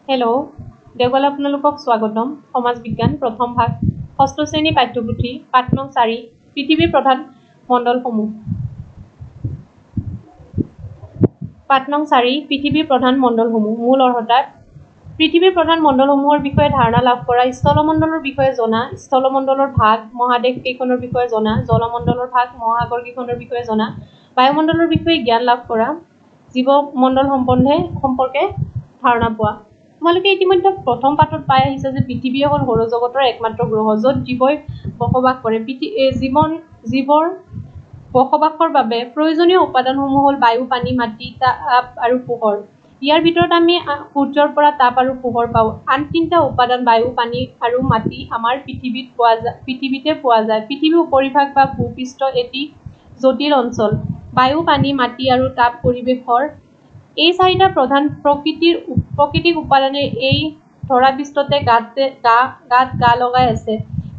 Hello', দেওবালে আপোনালোকক স্বাগতম। সমাজ বিজ্ঞান প্ৰথম ভাগ ষষ্ঠ শ্ৰেণী পাঠ্যপুথি পাঠ নং 4 পৃথিৱীৰ প্ৰধান মণ্ডলসমূহ। পাঠ নং 4 পৃথিৱীৰ প্ৰধান মণ্ডলসমূহ। মূল অৰ্হতা: পৃথিৱীৰ প্ৰধান মণ্ডলসমূহৰ বিষয়ে ধাৰণা লাভ কৰা, স্থলমণ্ডলৰ বিষয়ে জনা, স্থলমণ্ডলৰ ভাগ, মহাদেশ কেইখনৰ বিষয়ে জনা, জলমণ্ডলৰ ভাগ, মহাসাগৰ কেইখনৰ বিষয়ে জনা, বায়ুমণ্ডলৰ বিষয়ে জ্ঞান লাভ কৰা, জীৱমণ্ডল সম্পৰ্কে ধাৰণা পোৱা। তোমালোকে ইতিমধ্যে প্ৰথম পাঠত পাই আহিছে যে পৃথিৱীয়ে হ'ল সৌৰজগতৰ একমাত্ৰ গ্ৰহ য'ত জীৱই বসবাস কৰে। জীৱৰ বসবাসৰ বাবে প্ৰয়োজনীয় উপাদানসমূহ হ'ল বায়ু, পানী, মাটি, তাপ আৰু পোহৰ। ইয়াৰ ভিতৰত আমি সূৰ্যৰ পৰা তাপ আৰু পোহৰ পাওঁ। আন তিনিটা উপাদান বায়ু, পানী আৰু মাটি আমাৰ পৃথিৱীতে পোৱা যায়। পৃথিৱীৰ উপৰিভাগ বা ভূপৃষ্ঠ এটি জটিল অঞ্চল। বায়ু, পানী, মাটি আৰু তাপ পৰিৱেশৰ এই চাৰিটা প্ৰধান প্ৰাকৃতিক উপাদানে এই ধৰাপৃষ্ঠতে গাত গা লগাই আছে।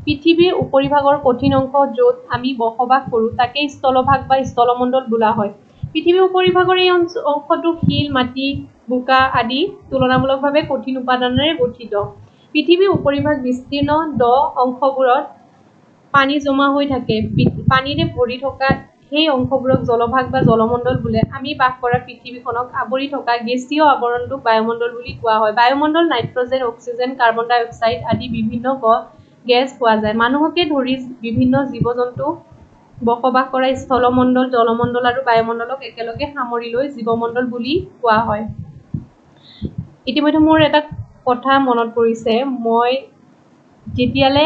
পৃথিৱীৰ উপৰিভাগৰ কঠিন অংশ য'ত আমি বসবাস কৰোঁ তাকে স্থলভাগ বা স্থলমণ্ডল বোলা হয়। পৃথিৱীৰ উপৰিভাগৰ এই অংশটো শিল, মাটি, বোকা আদি তুলনামূলকভাৱে কঠিন উপাদানেৰে গঠিত। পৃথিৱীৰ উপৰিভাগ বিস্তীৰ্ণ দ অংশবোৰত পানী জমা হৈ থাকে। পানীৰে ভৰি থকা সেই অংশবোৰক জলভাগ বা জলমণ্ডল বোলে। আমি বাস কৰা পৃথিৱীখনক আৱৰি থকা গেছীয় আৱৰণটোক বায়ুমণ্ডল বুলি কোৱা হয়। বায়ুমণ্ডলত নাইট্ৰজেন, অক্সিজেন, কাৰ্বন ডাই অক্সাইড আদি বিভিন্ন গেছ পোৱা যায়। মানুহকে ধৰি বিভিন্ন জীৱ-জন্তু বসবাস কৰা স্থলমণ্ডল, জলমণ্ডল আৰু বায়ুমণ্ডলক একেলগে সামৰি লৈ জীৱমণ্ডল বুলি কোৱা হয়। ইতিমধ্যে মোৰ এটা কথা মনত পৰিছে, মই যেতিয়ালে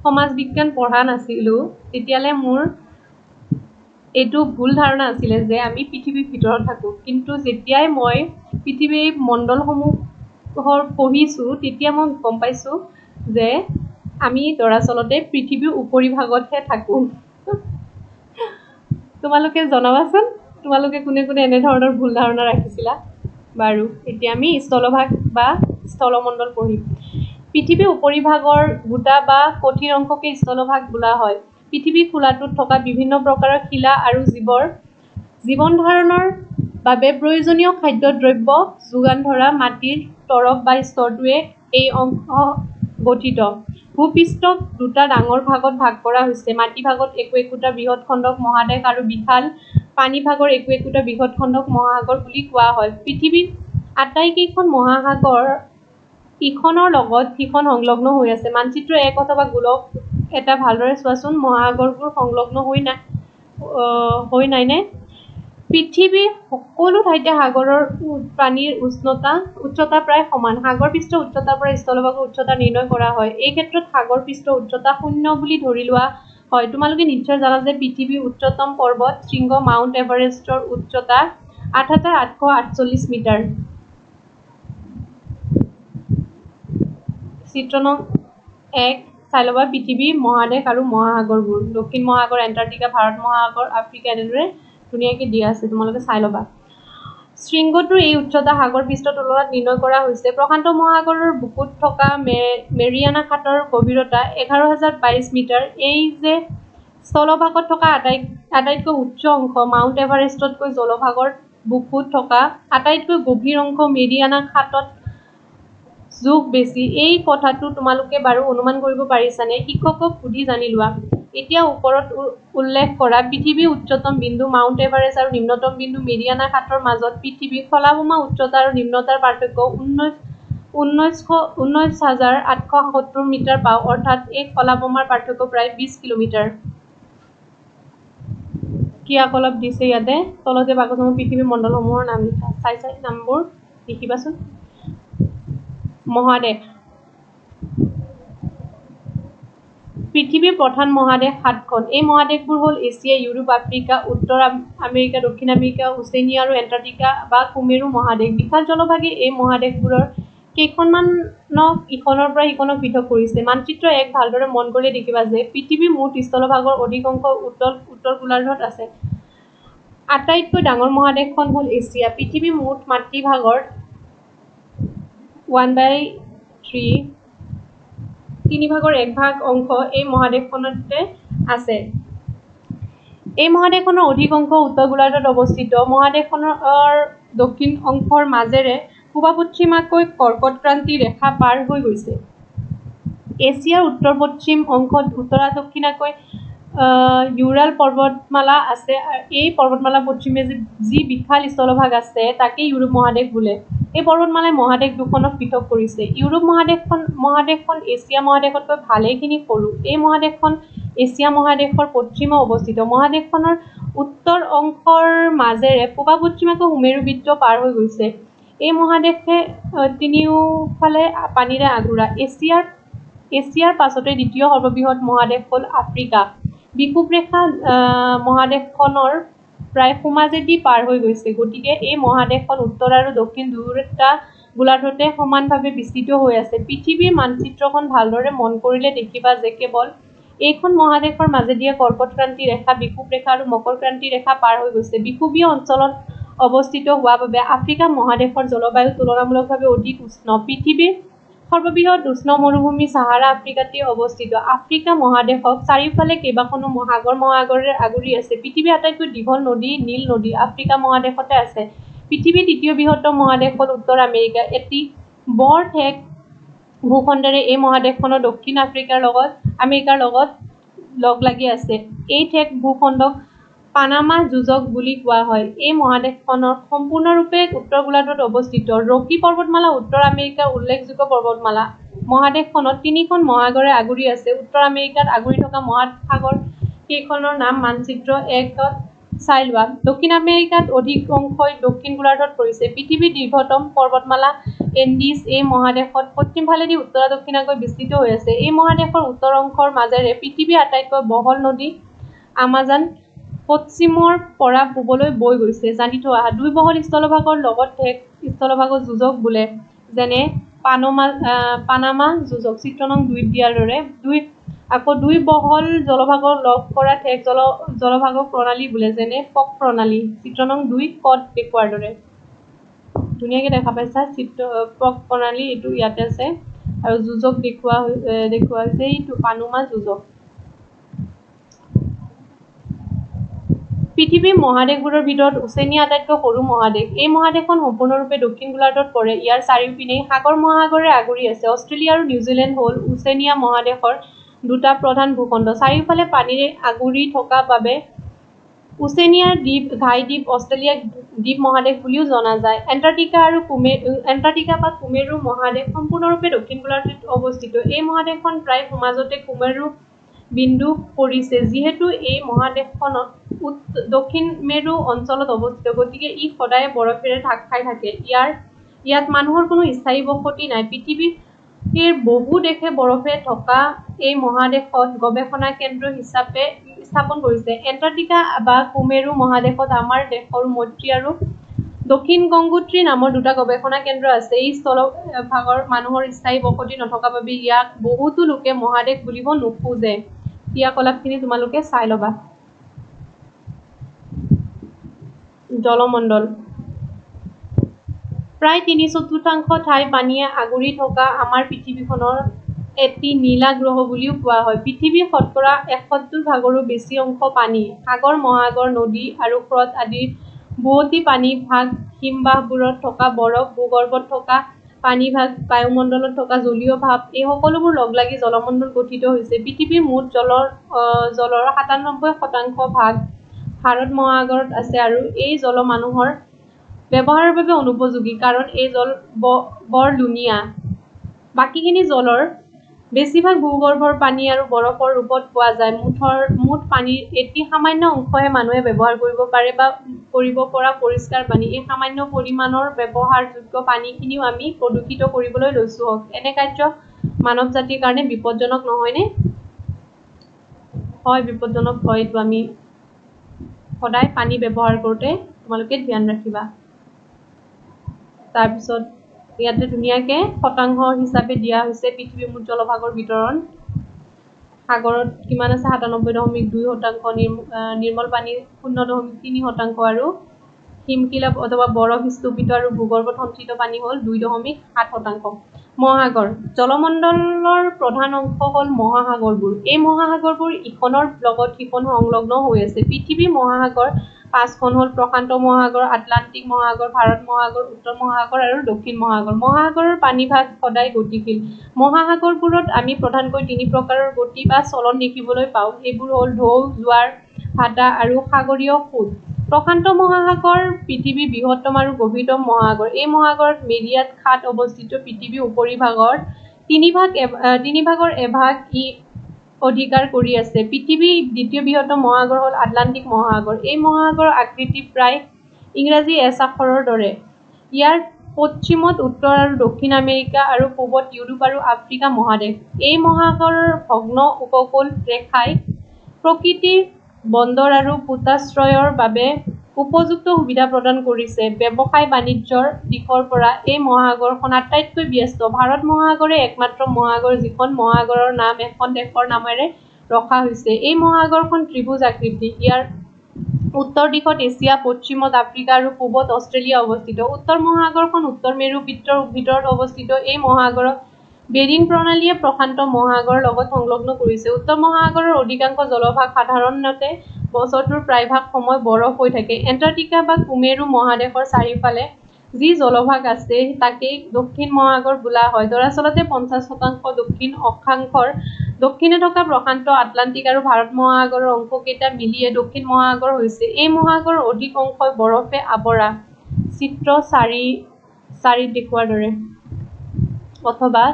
সমাজ বিজ্ঞান পঢ়া নাছিলোঁ তেতিয়ালে মোৰ এইটো ভুল ধাৰণা আছিলে যে আমি পৃথিৱীৰ ভিতৰত থাকোঁ। কিন্তু যেতিয়াই মই পৃথিৱীৰ মণ্ডলসমূহৰ পঢ়িছোঁ তেতিয়া মই গম পাইছোঁ যে আমি দৰাচলতে পৃথিৱীৰ উপৰিভাগতহে থাকোঁ। তোমালোকে জনাবাচোন, তোমালোকে কোনে কোনে এনেধৰণৰ ভুল ধাৰণা ৰাখিছিলা। বাৰু, এতিয়া আমি স্থলভাগ বা স্থলমণ্ডল পঢ়িম। পৃথিৱীৰ উপৰিভাগৰ গোটা বা কঠিন অংশকে স্থলভাগ বোলা হয়। পৃথিৱীৰ খোলাটোত থকা বিভিন্ন প্ৰকাৰৰ শিলা আৰু জীৱন ধাৰণৰ বাবে প্ৰয়োজনীয় খাদ্য-দ্ৰব্য যোগান ধৰা মাটিৰ তৰপ বা স্তৰটোৱে এই অংশ গঠিত। ভূপৃষ্ঠক দুটা ডাঙৰ ভাগত ভাগ কৰা হৈছে। মাটিভাগত একো-একোটা বৃহৎ খণ্ডক মহাদেশ আৰু বিশাল পানীভাগৰ একো-একোটা বৃহৎ খণ্ডক মহাসাগৰ বুলি কোৱা হয়। পৃথিৱীৰ আটাইকেইখন মহাসাগৰ ইখনৰ লগত সিখন সংলগ্ন হৈ আছে। মানচিত্ৰ 1 অথবা গোলক এটা ভালদৰে চোৱাচোন, মহাসাগৰবোৰ সংলগ্ন হৈ নাইনে? পৃথিৱীৰ সকলো ঠাইতে সাগৰৰ পানীৰ উচ্চতা প্ৰায় সমান। সাগৰ পৃষ্ঠৰ উচ্চতাৰ পৰা স্থলভাগৰ উচ্চতা নিৰ্ণয় কৰা হয়। এই ক্ষেত্ৰত সাগৰ পৃষ্ঠৰ উচ্চতা 0 বুলি ধৰি লোৱা হয়। তোমালোকে নিশ্চয় জানা যে পৃথিৱীৰ উচ্চতম পৰ্বত শৃংগ মাউণ্ট এভাৰেষ্টৰ উচ্চতা ৮,৮৪৮ মিটাৰ। চিত্ৰ নং 1 চাই ল'বা পৃথিৱী, মহাদেশ আৰু মহাসাগৰবোৰ। দক্ষিণ মহাসাগৰ, এণ্টাৰ্কটিকা, ভাৰত মহাসাগৰ, আফ্ৰিকা এনেদৰে ধুনীয়াকৈ দিয়া আছে, তোমালোকে চাই ল'বা। শৃংগটোৰ এই উচ্চতা সাগৰ পৃষ্ঠৰ তুলনাত নিৰ্ণয় কৰা হৈছে। প্ৰশান্ত মহাসাগৰৰ বুকুত থকা মেৰিয়ানা খাটৰ গভীৰতা 11,022 মিটাৰ। এই যে স্থলভাগত থকা আটাইতকৈ উচ্চ অংশ মাউণ্ট এভাৰেষ্টতকৈ জলভাগৰ বুকুত থকা আটাইতকৈ গভীৰ অংশ মেৰিয়ানা খাটত যোগ বেছি। এই কথাটো তোমালোকে বাৰু অনুমান কৰিব পাৰিছানে? শিক্ষকক সুধি জানি লোৱা। এতিয়া ওপৰত উল্লেখ কৰা পৃথিৱীৰ উচ্চতম বিন্দু মাউণ্ট এভাৰেষ্ট আৰু নিম্নতম বিন্দু মেৰিয়ানা খাটৰ মাজত পৃথিৱীৰ খলাবমা উচ্চতা আৰু নিম্নতাৰ পাৰ্থক্য 19,870 মিটাৰ পাওঁ, অৰ্থাৎ এই খলাবমাৰ পাৰ্থক্য প্ৰায় 20 কিলোমিটাৰ। ক্ৰিয়াকলাপ দিছে ইয়াতে, তলতে বাকচসমূহ পৃথিৱীৰ মণ্ডলসমূহৰ নাম লিখা। চাই নামবোৰ লিখিবাচোন। মহাদেশ। পৃথিৱীৰ প্ৰধান মহাদেশ 7খন। এই মহাদেশবোৰ হ'ল এছিয়া, ইউৰোপ, আফ্ৰিকা, উত্তৰ আমেৰিকা, দক্ষিণ আমেৰিকা, ওচেনিয়া আৰু এণ্টাৰ্কটিকা বা সুমেৰু মহাদেশ। বিশাল জলভাগে এই মহাদেশবোৰৰ কেইখনমানক ইখনৰ পৰা সিখনক পৃথক কৰিছে। মানচিত্ৰ 1 ভালদৰে মন কৰি দেখিবা যে পৃথিৱীৰ মুঠ স্থলভাগৰ অধিক অংশ উত্তৰ গোলাৰ্ধত আছে। আটাইতকৈ ডাঙৰ মহাদেশখন হ'ল এছিয়া। পৃথিৱীৰ মুঠ মাতৃভাগৰ 1/3 3/1 অংশ এই মহাদেশখনতে আছে। এই মহাদেশখনৰ অধিক অংশ উত্তৰ গোলাৰ্ধত অৱস্থিত। মহাদেশখনৰ দক্ষিণ অংশৰ মাজেৰে পূবা পশ্চিমাকৈ কৰ্কট ক্ৰান্তি ৰেখা পাৰ হৈ গৈছে। এছিয়াৰ উত্তৰ পশ্চিম অংশত উত্তৰা দক্ষিণাকৈ ইউৰাল পৰ্বতমালা আছে। এই পৰ্বতমালা পশ্চিমে যি বিশাল স্থলভাগ আছে তাকে ইউৰোপ মহাদেশ বোলে। এই পৰ্বতমালাই মহাদেশ দুখনক পৃথক কৰিছে। ইউৰোপ মহাদেশখন এছিয়া মহাদেশতকৈ ভালেখিনি সৰু। এই মহাদেশখন এছিয়া মহাদেশৰ পশ্চিমে অৱস্থিত। মহাদেশখনৰ উত্তৰ অংশৰ মাজেৰে পূবা পশ্চিমাকৈ সুমেৰু বৃত্ত পাৰ হৈ গৈছে। এই মহাদেশে তিনিওফালে পানীৰে আগুৰা। এছিয়াৰ পাছতে দ্বিতীয় সৰ্ববৃহৎ মহাদেশ হ'ল আফ্ৰিকা। বিষুৱ ৰেখা মহাদেশখনৰ প্ৰায় সোঁমাজেদি পাৰ হৈ গৈছে। গতিকে এই মহাদেশখন উত্তৰ আৰু দক্ষিণ দুয়োটা গোলাৰ্ধতে সমানভাৱে বিস্তৃত হৈ আছে। পৃথিৱীৰ মানচিত্ৰখন ভালদৰে মন কৰিলে দেখিবা যে কেৱল এইখন মহাদেশৰ মাজেদিয়ে কৰ্কট ক্ৰান্তি ৰেখা, বিষুৱ ৰেখা আৰু মকৰ ক্ৰান্তি ৰেখা পাৰ হৈ গৈছে। বিষুৱীয় অঞ্চলত অৱস্থিত হোৱা বাবে আফ্ৰিকা মহাদেশৰ জলবায়ু তুলনামূলকভাৱে অধিক উষ্ণ। পৃথিৱীৰ সৰ্ববৃহৎ উষ্ণ মৰুভূমি ছাহাৰা আফ্ৰিকাতে অৱস্থিত। আফ্ৰিকা মহাদেশক চাৰিওফালে কেইবাখনো সাগৰ মহাসাগৰেৰে আগুৰি আছে। পৃথিৱীৰ আটাইতকৈ দীঘল নদী নীল নদী আফ্ৰিকা মহাদেশতে আছে। পৃথিৱীৰ তৃতীয় বৃহত্তম মহাদেশ হ'ল উত্তৰ আমেৰিকা। এটি বৰ ঠেক ভূখণ্ডেৰে এই মহাদেশখনৰ দক্ষিণ আমেৰিকাৰ লগত লগ লাগি আছে। এই ঠেক ভূখণ্ডক পানামা যোজক বুলি কোৱা হয়। এই মহাদেশখনৰ সম্পূৰ্ণৰূপে উত্তৰ গোলাৰ্ধত অৱস্থিত। ৰকি পৰ্বতমালা উত্তৰ আমেৰিকাৰ উল্লেখযোগ্য পৰ্বতমালা। মহাদেশখনত তিনিখন মহাসাগৰে আগুৰি আছে। উত্তৰ আমেৰিকাত আগুৰি থকা মহাসাগৰ কেইখনৰ নাম মানচিত্ৰ ১ত চাই লোৱা। দক্ষিণ আমেৰিকাত অধিক অংশই দক্ষিণ গোলাৰ্ধত পৰিছে। পৃথিৱীৰ দীৰ্ঘতম পৰ্বতমালা এণ্ডিজ এই মহাদেশত পশ্চিমফালেদি উত্তৰা দক্ষিণাকৈ বিস্তৃত হৈ আছে। এই মহাদেশৰ উত্তৰ অংশৰ মাজেৰে পৃথিৱীৰ আটাইতকৈ বহল নদী আমাজন পশ্চিমৰ পৰা পূবলৈ বৈ গৈছে। জানি থোৱা দুই বহল স্থলভাগৰ লগত ঠেক স্থলভাগক যোজক বোলে, যেনে পানামা যোজক চিত্ৰ নং ২ত দিয়াৰ দৰে। দুই বহল জলভাগক লগ কৰা ঠেক জলভাগক প্ৰণালী বোলে, যেনে পক প্ৰণালী চিত্ৰ নং ২ কত দেখুৱাৰ দৰে। ধুনীয়াকে দেখা পাইছা পক প্ৰণালী, এইটো ইয়াতে আছে আৰু যোজক দেখুওৱা হৈছে এইটো পানামা যোজক। পৃথিৱীৰ মহাদেশবোৰৰ ভিতৰত ওচেনিয়া আটাইতকৈ সৰু মহাদেশ। এই মহাদেশখন সম্পূৰ্ণৰূপে দক্ষিণ গোলাৰ্ধত পৰে। ইয়াৰ চাৰিওপিনেই সাগৰ মহাসাগৰে আগুৰি আছে। অষ্ট্ৰেলিয়া আৰু নিউজিলেণ্ড হ'ল ওচেনিয়া মহাদেশৰ দুটা প্ৰধান ভূখণ্ড। চাৰিওফালে পানীৰে আগুৰি থকা বাবে ওচেনিয়াৰ ঘাই দ্বীপ অষ্ট্ৰেলিয়াক দ্বীপ মহাদেশ বুলিও জনা যায়। এণ্টাৰ্কটিকা বা কুমেৰু মহাদেশ সম্পূৰ্ণৰূপে দক্ষিণ গোলাৰ্ধত অৱস্থিত। এই মহাদেশখন প্ৰায় সোঁমাজতে কুমেৰু বিন্দু পৰিছে। যিহেতু এই মহাদেশখন দক্ষিণ মেৰু অঞ্চলত অৱস্থিত, গতিকে ই সদায়ে বৰফেৰে ঢাক খাই থাকে। ইয়াত মানুহৰ কোনো স্থায়ী বসতি নাই। পৃথিৱীৰ বহু দেশে বৰফে ঢকা এই মহাদেশত গৱেষণা কেন্দ্ৰ হিচাপে স্থাপন কৰিছে। এণ্টাৰ্কটিকা বা কুমেৰু মহাদেশত আমাৰ দেশৰ মৈত্ৰী আৰু দক্ষিণ গংগোত্ৰী নামৰ দুটা গৱেষণা কেন্দ্ৰ আছে। এই স্থলভাগৰ মানুহৰ স্থায়ী বসতি নথকা বাবে ইয়াক বহুতো লোকে মহাদেশ বুলিব নোখোজে। ক্ৰিয়াকলাপখিনি তোমালোকে চাই ল'বা। জলমণ্ডল প্ৰায় ৩/৪ ঠাই পানীয়ে আগুৰি থকা আমাৰ পৃথিৱীখনৰ এটি নীলা গ্ৰহ বুলিও কোৱা হয়। পৃথিৱীৰ শতকৰা ৭১% বেছি অংশ পানী। সাগৰ মহাসাগৰ নদী আৰু হ্ৰদ আদিৰ বুৱতী পানী ভাগ, হিমবাহবোৰত থকা বৰফ, ভূগৰ্ভত থকা পানীভাগ, বায়ুমণ্ডলত থকা জলীয় ভাপ এই সকলোবোৰ লগ লাগি জলমণ্ডল গঠিত হৈছে। পৃথিৱীৰ মুঠ জলৰ ৯৭% ভাগ ভাৰত মহাসাগৰত আছে আৰু এই জল মানুহৰ ব্যৱহাৰৰ বাবে অনুপযোগী, কাৰণ এই জল বৰ লুণীয়া। বাকীখিনি জলৰ বেছিভাগ ভূগৰ্ভৰ পানী আৰু বৰফৰ ৰূপত পোৱা যায়। মুঠ পানীৰ এটি সামান্য অংশহে মানুহে ব্যৱহাৰ কৰিব পাৰে বা কৰিব পৰা পৰিষ্কাৰ পানী। এই সামান্য পৰিমাণৰ ব্যৱহাৰযোগ্য পানীখিনিও আমি প্ৰদূষিত কৰিবলৈ লৈছো। এনে কাৰ্য মানৱ জাতিৰ কাৰণে বিপদজনক নহয়নে? হয়, বিপদজনক হয়। এইটো আমি সদায় পানী ব্যৱহাৰ কৰোঁতে তোমালোকে ধ্যান ৰাখিবা। তাৰপিছত ইয়াতে ধুনীয়াকে শতাংশ হিচাপে দিয়া হৈছে পৃথিৱীৰ মুঠ জলভাগৰ বিতৰণ। সাগৰত কিমান আছে ৯৭.২%, নিৰ্মল পানী ০.৩% আৰু হিমশিলা অথবা বৰফ স্তূপিত আৰু ভূগৰ্ভত সঞ্চিত পানী হ'ল ২.৭%। মহাসাগৰ জলমণ্ডলৰ প্ৰধান অংশ হ'ল মহাসাগৰবোৰ। এই মহাসাগৰবোৰ ইখনৰ লগত সিখন সংলগ্ন হৈ আছে। পৃথিৱীৰ মহাসাগৰ পাঁচখন হ'ল প্ৰশান্ত মহাসাগৰ, আটলান্টিক মহাসাগৰ, ভাৰত মহাসাগৰ, উত্তৰ মহাসাগৰ আৰু দক্ষিণ মহাসাগৰ। মহাসাগৰৰ পানীভাগ সদায় গতিশীল। মহাসাগৰবোৰত আমি প্ৰধানকৈ তিনি প্ৰকাৰৰ গতি বা চলন দেখিবলৈ পাওঁ। সেইবোৰ হ'ল ঢৌ, জোৱাৰ ভাটা আৰু সাগৰীয় সোঁত। প্ৰশান্ত মহাসাগৰ পৃথিৱীৰ বৃহত্তম আৰু গভীৰতম মহাসাগৰ। এই মহাসাগৰত মেৰিয়াট খাত অৱস্থিত। পৃথিৱীৰ উপৰিভাগৰ তিনিভাগৰ এভাগ ই অধিকাৰ কৰি আছে। পৃথিৱীৰ দ্বিতীয় বৃহত্তম মহাসাগৰ হ'ল আটলান্টিক মহাসাগৰ। এই মহাসাগৰৰ আকৃতি প্ৰায় ইংৰাজী এছ আখৰৰ দৰে। ইয়াৰ পশ্চিমত উত্তৰ আৰু দক্ষিণ আমেৰিকা আৰু পূবত ইউৰোপ আৰু আফ্ৰিকা মহাদেশ। এই মহাসাগৰৰ ভগ্ন উপকূল ৰেখাই প্ৰকৃতিৰ বন্দৰ আৰু পোতাশ্ৰয়ৰ বাবে উপযুক্ত সুবিধা প্ৰদান কৰিছে। ব্যৱসায় বাণিজ্যৰ দিশৰ পৰা এই মহাসাগৰখন আটাইতকৈ ব্যস্ত। ভাৰত মহাসাগৰে একমাত্ৰ মহাসাগৰ যিখন মহাসাগৰৰ নাম এখন দেশৰ নামেৰে ৰখা হৈছে। এই মহাসাগৰখন ত্ৰিভুজ আকৃতিৰ। ইয়াৰ উত্তৰ দিশত এছিয়া, পশ্চিমত আফ্ৰিকা আৰু পূবত অষ্ট্ৰেলিয়া অৱস্থিত। উত্তৰ মহাসাগৰখন উত্তৰ মেৰু বৃত্তৰ ভিতৰত অৱস্থিত। এই মহাসাগৰক বেৰিং প্ৰণালীয়ে প্ৰশান্ত মহাসাগৰৰ লগত সংলগ্ন কৰিছে। উত্তৰ মহাসাগৰৰ অধিকাংশ জলভাগ সাধাৰণতে বছৰটোৰ প্ৰায়ভাগ সময় বৰফ হৈ থাকে। এণ্টাৰ্কটিকা বা কুমেৰু মহাদেশৰ চাৰিওফালে যি জলভাগ আছে তাকেই দক্ষিণ মহাসাগৰ বোলা হয়। দৰাচলতে 50% দক্ষিণ অক্ষাংশৰ দক্ষিণে থকা প্ৰশান্ত, আটলান্টিক আৰু ভাৰত মহাসাগৰৰ অংশকেইটা মিলিয়ে দক্ষিণ মহাসাগৰ হৈছে। এই মহাসাগৰৰ অধিক অংশই বৰফে আৱৰা। চিত্ৰ 4ত দেখুওৱাৰ দৰে। অথবা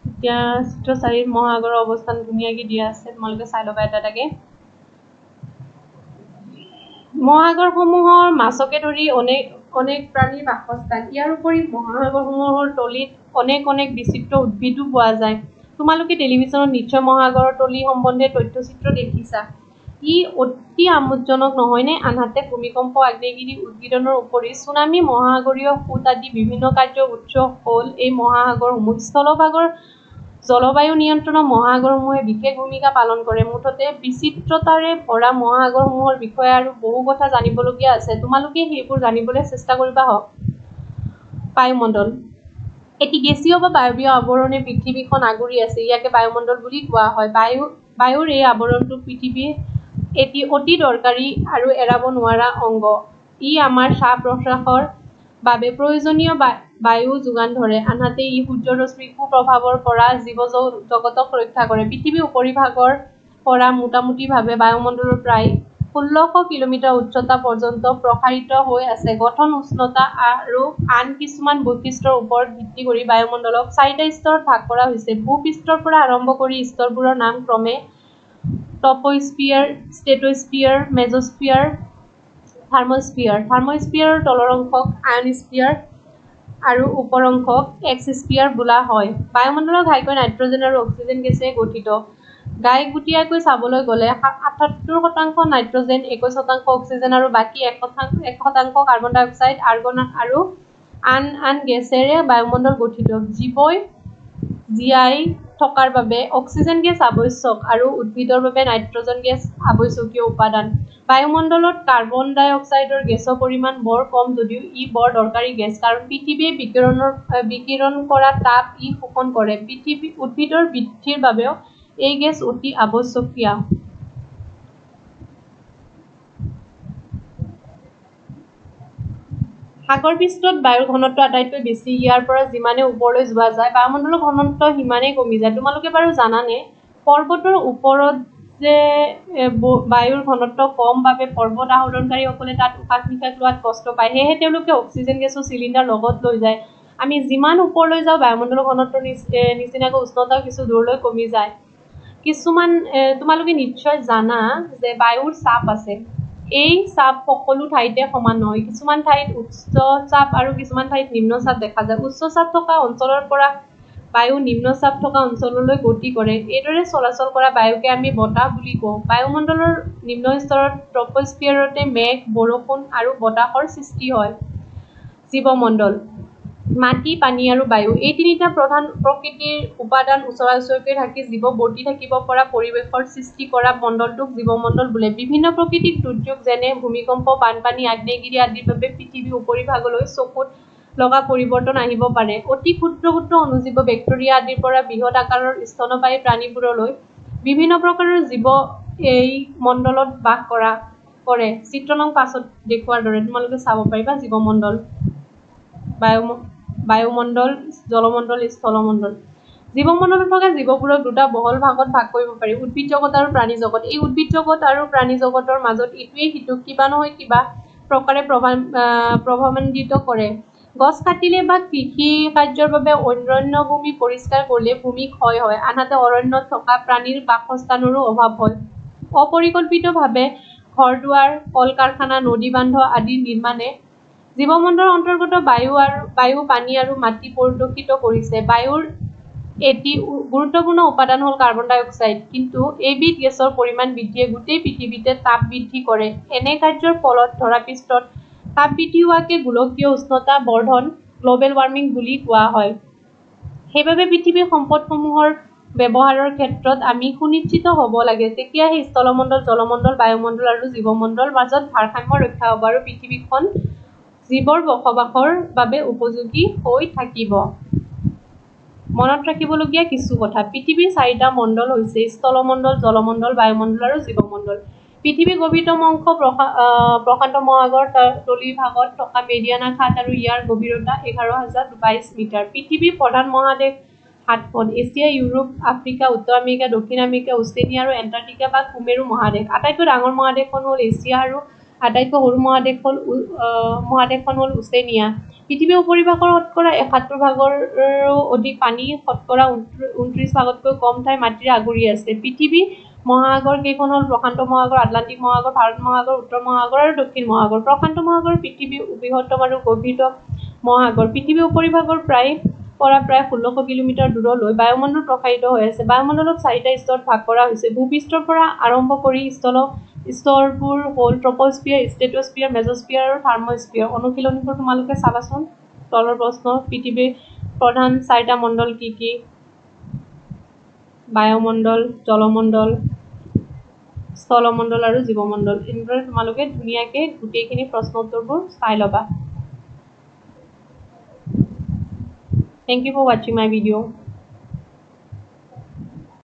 এতিয়া চিত্ৰ 4ত মহাসাগৰৰ অৱস্থান ধুনীয়াকৈ দিয়া আছে, তোমালোকে চাই ল'বা এটা এটাকে। মহাসাগৰসমূহৰ মাছকে ধৰি অনেক প্ৰাণীৰ বাসস্থান। ইয়াৰ উপৰি মহাসাগৰসমূহৰ তলিত অনেক বিচিত্ৰ উদ্ভিদো পোৱা যায়। তোমালোকে টেলিভিছনত নিশ্চয় মহাসাগৰৰ তলি সম্বন্ধে তথ্যচিত্ৰ দেখিছা। ই অতি আমোদজনক নহয়নে? আনহাতে ভূমিকম্প, আগ্নেয়গিৰি উদ্গীৰণৰ উপৰি ছুনামি, মহাসাগৰীয় সোঁত আদি বিভিন্ন কাৰ্যৰ উৎস হ'ল এই মহাসাগৰসমূহ। স্থলভাগৰ জলবায়ু নিয়ন্ত্ৰণত মহাসাগৰসমূহে বিশেষ ভূমিকা পালন কৰে। মুঠতে বিচিত্ৰতাৰে ভৰা মহাসাগৰসমূহৰ বিষয়ে আৰু বহু কথা জানিবলগীয়া আছে। তোমালোকে সেইবোৰ জানিবলৈ চেষ্টা কৰিবা। হওক। বায়ুমণ্ডল এটি গেছীয় বা বায়বীয় আৱৰণে পৃথিৱীখন আগুৰি আছে। ইয়াকে বায়ুমণ্ডল বুলি কোৱা হয়। বায়ুৰ এই আৱৰণটো পৃথিৱীৰ এটি অতি দৰকাৰী আৰু এৰাব নোৱাৰা অংগ। ই আমাৰ শ্বাস-প্ৰশ্বাসৰ বাবে প্ৰয়োজনীয় বায়ু যোগান ধৰে। আনহাতে ই সূৰ্যৰ ৰশ্মিৰ কুপ্ৰভাৱৰ পৰা জীৱ-জগতক ৰক্ষা কৰে। পৃথিৱীৰ উপৰিভাগৰ পৰা মোটামুটিভাৱে বায়ুমণ্ডলৰ প্ৰায় 1600 কিলোমিটাৰ উচ্চতা পৰ্যন্ত প্ৰসাৰিত হৈ আছে। গঠন, উষ্ণতা আৰু আন কিছুমান বৈশিষ্ট্যৰ ওপৰত ভিত্তি কৰি বায়ুমণ্ডলক 4টা স্তৰত ভাগ কৰা হৈছে। ভূ-পৃষ্ঠৰ পৰা আৰম্ভ কৰি স্তৰবোৰৰ নাম ক্ৰমে টপোস্ফিয়াৰ, ষ্ট্ৰেটোস্ফিয়াৰ, মেজোস্ফিয়াৰ, থাৰ্মোস্ফিয়াৰ। থাৰ্মোস্ফিয়াৰৰ তলৰ অংশক আয়নস্ফিয়াৰ আৰু ওপৰ অংশক এক্সোস্ফিয়াৰ বোলা হয়। বায়ুমণ্ডলৰ ঘাইকৈ নাইট্ৰজেন আৰু অক্সিজেন গেছেৰে গঠিত। গাইগুটীয়াকৈ চাবলৈ গ'লে 78% নাইট্ৰজেন, 21% অক্সিজেন আৰু বাকী 1% কাৰ্বন ডাই অক্সাইড, আৰ্গন আৰু আন গেছেৰে বায়ুমণ্ডল গঠিত। জীৱই জীয়াই থকাৰ বাবে অক্সিজেন গেছ আৱশ্যক আৰু উদ্ভিদৰ বাবে নাইট্ৰজেন গেছ আৱশ্যকীয় উপাদান। বায়ুমণ্ডলত কাৰ্বন ডাই অক্সাইডৰ গেছৰ পৰিমাণ বৰ কম যদিও ই বৰ দৰকাৰী গেছ, কাৰণ পৃথিৱীয়ে বিকিৰণ কৰা তাপ ই শোষণ কৰে। উদ্ভিদৰ বৃদ্ধিৰ বাবেও এই গেছ অতি আৱশ্যকীয়। সাগৰ পৃষ্ঠত বায়ুৰ ঘনত্ব আটাইতকৈ বেছি। ইয়াৰ পৰা যিমানে ওপৰলৈ যোৱা যায় বায়ুমণ্ডলৰ ঘনত্ব সিমানেই কমি যায়। তোমালোকে বাৰু জানানে পৰ্বতৰ ওপৰত যে বায়ুৰ ঘনত্ব কম বাবে পৰ্বত আৰোহণকাৰীসকলে তাত উশাহ-নিশাহ লোৱাত কষ্ট পায়। সেয়েহে তেওঁলোকে অক্সিজেন গেছৰ চিলিণ্ডাৰ লগত লৈ যায়। আমি যিমান ওপৰলৈ যাওঁ বায়ুমণ্ডলৰ ঘনত্বৰ নিচিনাকৈ উষ্ণতাও কিছু দূৰলৈ কমি যায়। তোমালোকে নিশ্চয় জানা যে বায়ুৰ চাপ আছে। এই চাপ সকলো ঠাইতে সমান নহয়। কিছুমান ঠাইত উচ্চ চাপ আৰু কিছুমান ঠাইত নিম্ন চাপ দেখা যায়। উচ্চ চাপ থকা অঞ্চলৰ পৰা বায়ু নিম্ন চাপ থকা অঞ্চললৈ গতি কৰে। এইদৰে চলাচল কৰা বায়ুকে আমি বতাহ বুলি কওঁ। বায়ুমণ্ডলৰ নিম্ন স্তৰত ট্ৰপোস্ফিয়াৰতে মেঘ, বৰষুণ আৰু বতাহৰ সৃষ্টি হয়। জীৱমণ্ডল মাটি, পানী আৰু বায়ু এই তিনিটা প্ৰধান প্ৰকৃতিৰ উপাদান ওচৰা-ওচৰিকৈ থাকি জীৱ বৰ্তি থাকিব পৰা পৰিৱেশৰ সৃষ্টি কৰা মণ্ডলটোক জীৱমণ্ডল বোলে। বিভিন্ন প্ৰাকৃতিক দুৰ্যোগ যেনে ভূমিকম্প, বানপানী, আগ্নেয়গিৰি আদিৰ বাবে পৃথিৱীৰ উপৰিভাগলৈ চকুত লগা পৰিৱৰ্তন আহিব পাৰে। অতি ক্ষুদ্ৰ অণুজীৱ, বেক্টেৰিয়া আদিৰ পৰা বৃহৎ আকাৰৰ স্তন্যপায়ী প্ৰাণীবোৰলৈ বিভিন্ন প্ৰকাৰৰ জীৱ এই মণ্ডলত বাস কৰা কৰে চিত্ৰ নং 5ত দেখুৱাৰ দৰে তোমালোকে চাব পাৰিবা জীৱমণ্ডল বায়ুমণ্ডল জলমণ্ডল স্থলমণ্ডল জীৱমণ্ডলত থকা জীৱবোৰক দুটা বহল ভাগত ভাগ কৰিব পাৰি উদ্ভিদ জগত আৰু প্ৰাণী জগত এই উদ্ভিদ জগত আৰু প্ৰাণী জগতৰ মাজত ইটোৱে সিটোক কিবা নহয় কিবা প্ৰকাৰে প্ৰভাৱান্বিত কৰে গছ কাটিলে বা কৃষি কাৰ্যৰ বাবে অৰণ্য ভূমি পৰিষ্কাৰ কৰিলে ভূমি ক্ষয় হয় আনহাতে অৰণ্যত থকা প্ৰাণীৰ বাসস্থানৰো অভাৱ হয় অপৰিকল্পিতভাৱে ঘৰ-দুৱাৰ কল কাৰখানা নদী বান্ধ আদিৰ নিৰ্মাণে জীৱমণ্ডলৰ অন্তৰ্গত বায়ু পানী আৰু মাটি প্ৰদূষিত কৰিছে বায়ুৰ এটি গুৰুত্বপূৰ্ণ উপাদান হ'ল কাৰ্বন ডাই অক্সাইড কিন্তু এইবিধ গেছৰ পৰিমাণ বৃদ্ধিয়ে গোটেই পৃথিৱীতে তাপ বৃদ্ধি কৰে এনে কাৰ্যৰ ফলত ধৰাপৃষ্ঠত তাপ বৃদ্ধি হোৱাকে গোলকীয় উষ্ণতা বৰ্ধন গ্ল'বেল ৱাৰ্মিং বুলি কোৱা হয় সেইবাবে পৃথিৱীৰ সম্পদসমূহৰ ব্যৱহাৰৰ ক্ষেত্ৰত আমি সুনিশ্চিত হ'ব লাগে তেতিয়াহে স্থলমণ্ডল জলমণ্ডল বায়ুমণ্ডল আৰু জীৱমণ্ডলৰ মাজত ভাৰসাম্য ৰক্ষা হ'ব আৰু পৃথিৱীখন জীৱৰ বসবাসৰ বাবে উপযোগী হৈ থাকিব মনত ৰাখিবলগীয়া কিছু কথা পৃথিৱীৰ 4টা মণ্ডল হৈছে স্থলমণ্ডল জলমণ্ডল বায়ুমণ্ডল আৰু জীৱমণ্ডল পৃথিৱীৰ গভীৰতম অংশ প্ৰশান্ত মহাসাগৰ তাৰ তলিৰ ভাগত থকা মেৰিয়ানা খাত আৰু ইয়াৰ গভীৰতা 11,022 মিটাৰ পৃথিৱীৰ প্ৰধান মহাদেশ 7খন এছিয়া ইউৰোপ আফ্ৰিকা উত্তৰ আমেৰিকা দক্ষিণ আমেৰিকা ওচেনিয়া আৰু এণ্টাৰ্কটিকা বা কুমেৰু মহাদেশ আটাইতকৈ ডাঙৰ মহাদেশখন হ'ল এছিয়া আৰু আটাইতকৈ সৰু মহাদেশখন হ'ল ওচেনিয়া পৃথিৱীৰ উপৰিভাগৰ শতকৰা 71%ৰো অধিক পানী শতকৰা 29%তকৈ কম ঠাই মাটিৰে আগুৰি আছে পৃথিৱীৰ মহাসাগৰ কেইখন হ'ল প্ৰশান্ত মহাসাগৰ আটলাণ্টিক মহাসাগৰ ভাৰত মহাসাগৰ উত্তৰ মহাসাগৰ আৰু দক্ষিণ মহাসাগৰ প্ৰশান্ত মহাসাগৰ পৃথিৱীৰ বৃহত্তম আৰু গভীৰতম মহাসাগৰ পৃথিৱীৰ উপৰিভাগৰ প্ৰায় 1600 কিলোমিটাৰ দূৰলৈ বায়ুমণ্ডল প্ৰসাৰিত হৈ আছে বায়ুমণ্ডলক 4টা স্তৰত ভাগ কৰা হৈছে ভূপৃষ্ঠৰ পৰা আৰম্ভ কৰি স্তৰবোৰ হ'ল ট্ৰপোস্ফিয়াৰ ষ্ট্ৰেটোস্ফিয়াৰ মেজস্ফিয়াৰ আৰু থাৰ্মোস্ফিয়াৰ অনুশীলনীবোৰ তোমালোকে চাবাচোন তলৰ প্ৰশ্ন পৃথিৱীৰ প্ৰধান 4টা মণ্ডল কি বায়ুমণ্ডল জলমণ্ডল স্থলমণ্ডল আৰু জীৱমণ্ডল এনেদৰে তোমালোকে ধুনীয়াকৈ গোটেইখিনি প্ৰশ্ন উত্তৰবোৰ চাই ল'বা Thank you for watching my video.